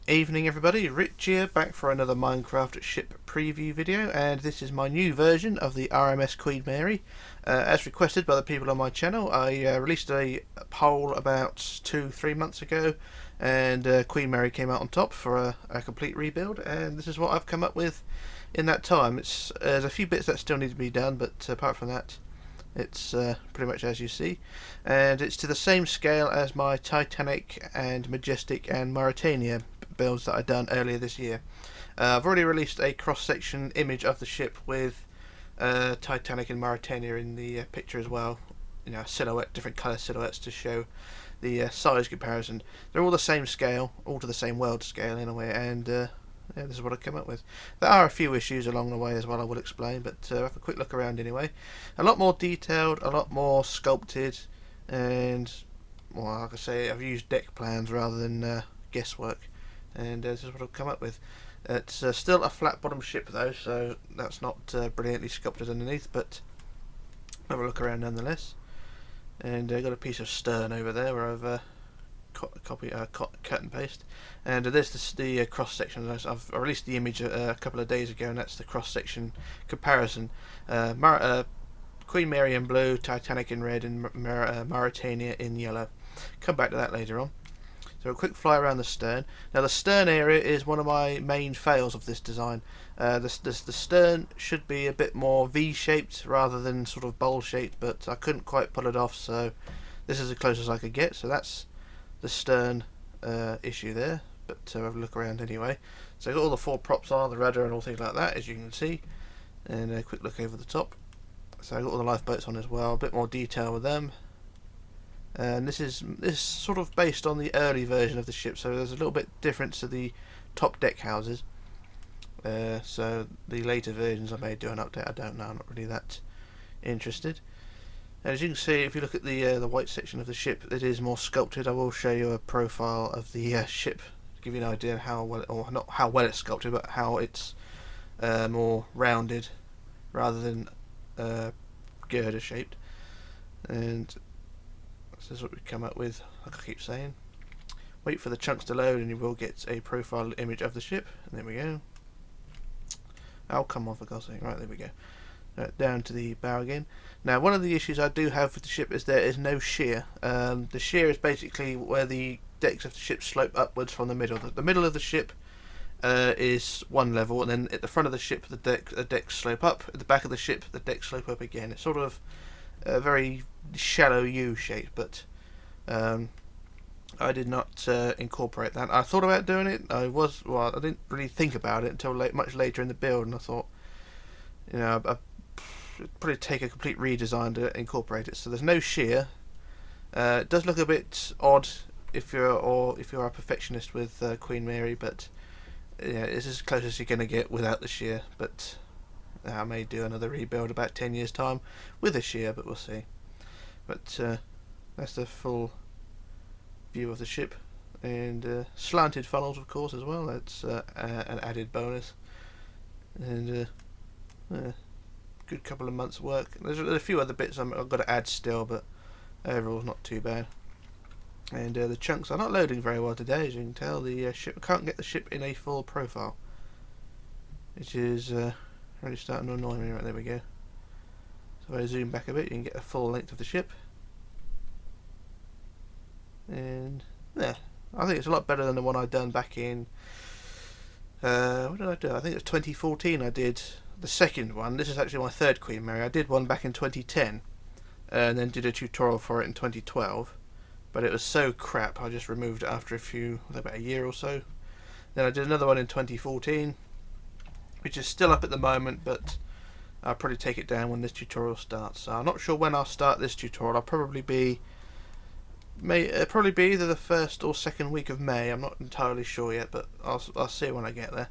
Evening everybody, Rich here, back for another Minecraft ship preview video, and this is my new version of the RMS Queen Mary. As requested by the people on my channel, I released a poll about 2-3 months ago, and Queen Mary came out on top for a complete rebuild, and this is what I've come up with in that time. There's a few bits that still need to be done, but apart from that, it's pretty much as you see, and it's to the same scale as my Titanic and Majestic and Mauretania builds that I'd done earlier this year. I've already released a cross-section image of the ship with Titanic and Mauretania in the picture as well. You know, silhouette, different colour silhouettes to show the size comparison. They're all the same scale, all to the same world scale in a way, and yeah, this is what I've come up with. There are a few issues along the way as well, I will explain, but have a quick look around anyway. A lot more detailed, a lot more sculpted, and well, like I say, I've used deck plans rather than guesswork, and this is what I've come up with. It's still a flat bottom ship though, so that's not brilliantly sculpted underneath, but have a look around nonetheless. And I've got a piece of stern over there where I've cut and paste, and there's the cross section. I've released the image a couple of days ago, and that's the cross section comparison. Queen Mary in blue, Titanic in red, and Mauretania in yellow. Come back to that later on. So a quick fly around the stern. Now the stern area is one of my main fails of this design. The stern should be a bit more V-shaped rather than sort of bowl-shaped, but I couldn't quite pull it off, so this is as close as I could get. So that's the stern issue there, but have a look around anyway. So I've got all the four props on, the rudder and all things like that, as you can see, and a quick look over the top. So I've got all the lifeboats on as well, a bit more detail with them. And this is sort of based on the early version of the ship, so there's a little bit difference to the top deck houses. So the later versions I may do an update, I don't know, I'm not really that interested. And as you can see, if you look at the white section of the ship, it is more sculpted. I will show you a profile of the ship to give you an idea how well, or not how well it's sculpted, but how it's more rounded rather than girder shaped. And this is what we come up with, like I keep saying. Wait for the chunks to load and you will get a profile image of the ship. And there we go. Oh, come on, for God's sake. Right, there we go. Down to the bow again. Now, one of the issues I do have with the ship is there is no shear. The shear is basically where the decks of the ship slope upwards from the middle. The middle of the ship is one level, and then at the front of the ship the decks slope up. At the back of the ship the decks slope up again. It's sort of a very shallow U shape, but I did not incorporate that. I thought about doing it. I didn't really think about it until much later in the build, and I thought, you know, it'd probably take a complete redesign to incorporate it. So there's no shear. It does look a bit odd if you're a perfectionist with Queen Mary, but yeah, it's as close as you're gonna get without the shear. But I may do another rebuild about 10 years time with a shear, but we'll see. But that's the full view of the ship, and slanted funnels of course as well. That's an added bonus, and good couple of months work. There's a few other bits I've got to add still, but overall not too bad. And the chunks are not loading very well today, as you can tell. The ship, I can't get the ship in a full profile, which is really starting to annoy me. Right, there we go. So if I zoom back a bit, you can get a full length of the ship. And yeah, I think it's a lot better than the one I'd done back in what did I do? I think it was 2014 I did the second one. This is actually my third Queen Mary. I did one back in 2010 and then did a tutorial for it in 2012, but it was so crap I just removed it after about a year or so. Then I did another one in 2014, which is still up at the moment, but I'll probably take it down when this tutorial starts. So I'm not sure when I'll start this tutorial. I'll probably be either the first or second week of May. I'm not entirely sure yet, but I'll see when I get there.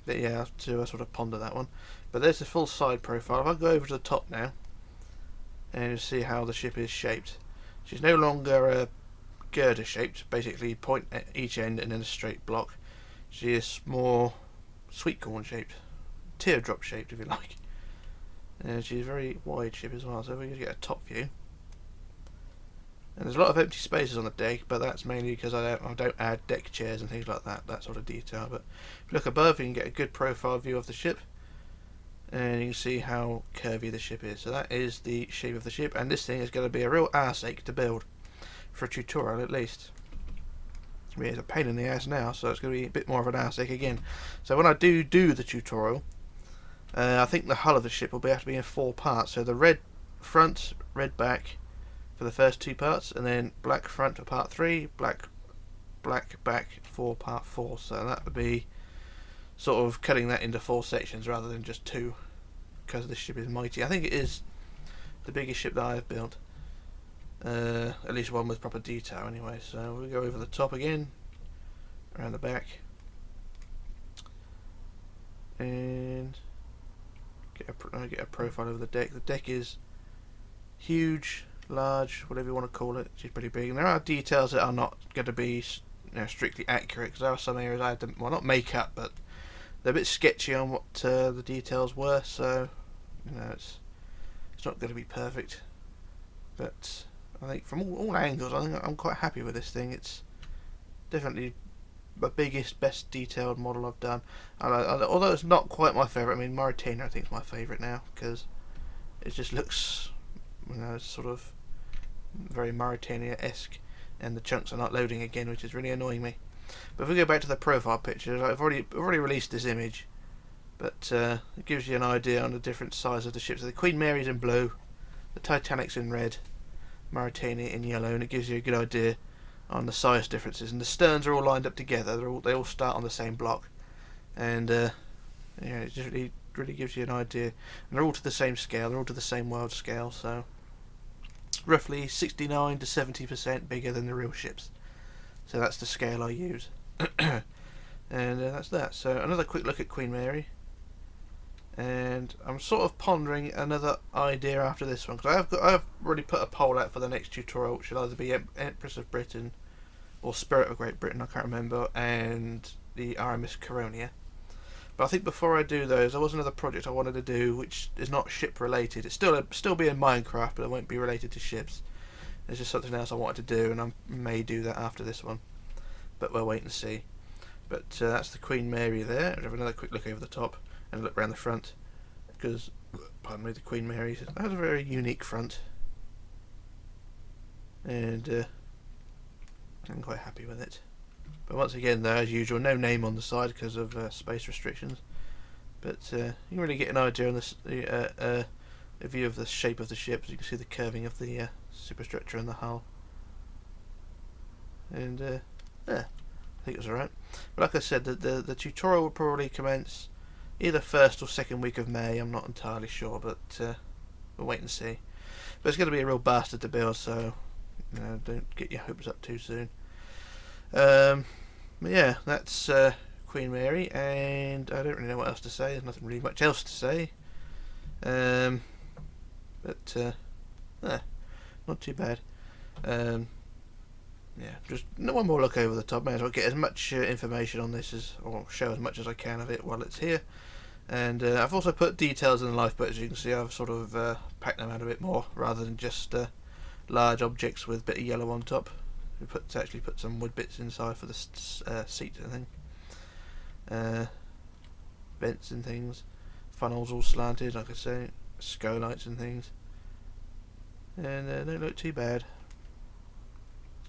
But yeah, I have to sort of ponder that one. But there's the full side profile. If I go over to the top now and you see how the ship is shaped, she's no longer girder shaped, basically point at each end and then a straight block. She is more sweet corn shaped, teardrop shaped if you like. And she's a very wide ship as well. So we're going to get a top view. And there's a lot of empty spaces on the deck, but that's mainly because I don't add deck chairs and things like that sort of detail. But if you look above, you can get a good profile view of the ship, and you can see how curvy the ship is. So that is the shape of the ship, and this thing is going to be a real arse-ache to build, for a tutorial at least. I mean, it's a pain in the ass now, so it's going to be a bit more of an arse-ache again. So when I do the tutorial, I think the hull of the ship will have to be in 4 parts. So the red front, red back for the first 2 parts, and then black front for part 3, black back for part 4. So that would be sort of cutting that into 4 sections rather than just 2, because this ship is mighty. I think it is the biggest ship that I have built, at least one with proper detail anyway. So we'll go over the top again, around the back, and get a profile of the deck. The deck is huge, large, whatever you want to call it. It's pretty big, and there are details that are not going to be, you know, strictly accurate, because there are some areas I had to, well, not make up, but they're a bit sketchy on what the details were. So, you know, it's not going to be perfect, but I think from all angles, I think I'm quite happy with this thing. It's definitely the biggest, best detailed model I've done. Although it's not quite my favourite. I mean, Mauritania I think is my favourite now, because it just looks, you know, sort of very Mauritania-esque, and the chunks are not loading again, which is really annoying me. But if we go back to the profile pictures, I've already released this image, but it gives you an idea on the different sizes of the ships. So the Queen Mary's in blue, the Titanic's in red, Mauritania in yellow, and it gives you a good idea on the size differences. And the sterns are all lined up together. They all start on the same block, and yeah, it just really gives you an idea. And they're all to the same scale. They're all to the same world scale. So roughly 69 to 70% bigger than the real ships. So that's the scale I use. And that's that. So another quick look at Queen Mary. And I'm sort of pondering another idea after this one, because I've already put a poll out for the next tutorial, which should either be Empress of Britain or Spirit of Great Britain, I can't remember, and the RMS Coronia. But I think before I do those, there was another project I wanted to do which is not ship related. It's still be in Minecraft, but it won't be related to ships. There's just something else I wanted to do, and I may do that after this one, but we'll wait and see. But that's the Queen Mary there. I'll have another quick look over the top and look around the front, because, pardon me, the Queen Mary has a very unique front, and I'm quite happy with it. But once again, though, as usual, no name on the side because of space restrictions. But you can really get an idea on this, a view of the shape of the ship. As you can see the curving of the superstructure and the hull. And yeah, I think it was alright. But like I said, the tutorial will probably commence either 1st or 2nd week of May. I'm not entirely sure, but we'll wait and see. But it's going to be a real bastard to build, so you know, don't get your hopes up too soon. But yeah, that's Queen Mary, and I don't really know what else to say. There's nothing really much else to say. But not too bad. Yeah, just one more look over the top. May as well get as much information on this or show as much as I can of it while it's here. And I've also put details in the lifeboat. As you can see, I've sort of packed them out a bit more, rather than just large objects with a bit of yellow on top. We actually put some wood bits inside for the seat and thing. Vents and things. Funnels all slanted, like I say. Skylights and things. And they don't look too bad.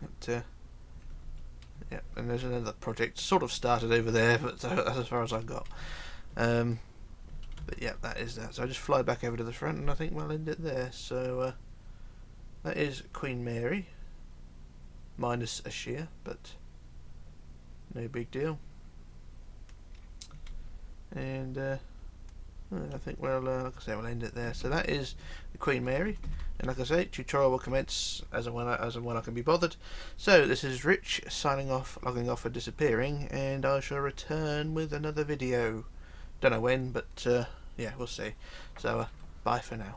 But, yeah, and there's another project sort of started over there, but that's as far as I got. But yeah, that is that. So I just fly back over to the front, and I think we'll end it there. So that is Queen Mary, minus a shear, but no big deal. And I think we'll, like I say, we'll end it there. So that is the Queen Mary, and like I say, tutorial will commence as and when I can be bothered. So this is Rich signing off, logging off and disappearing, and I shall return with another video. Don't know when, but yeah, we'll see. So bye for now.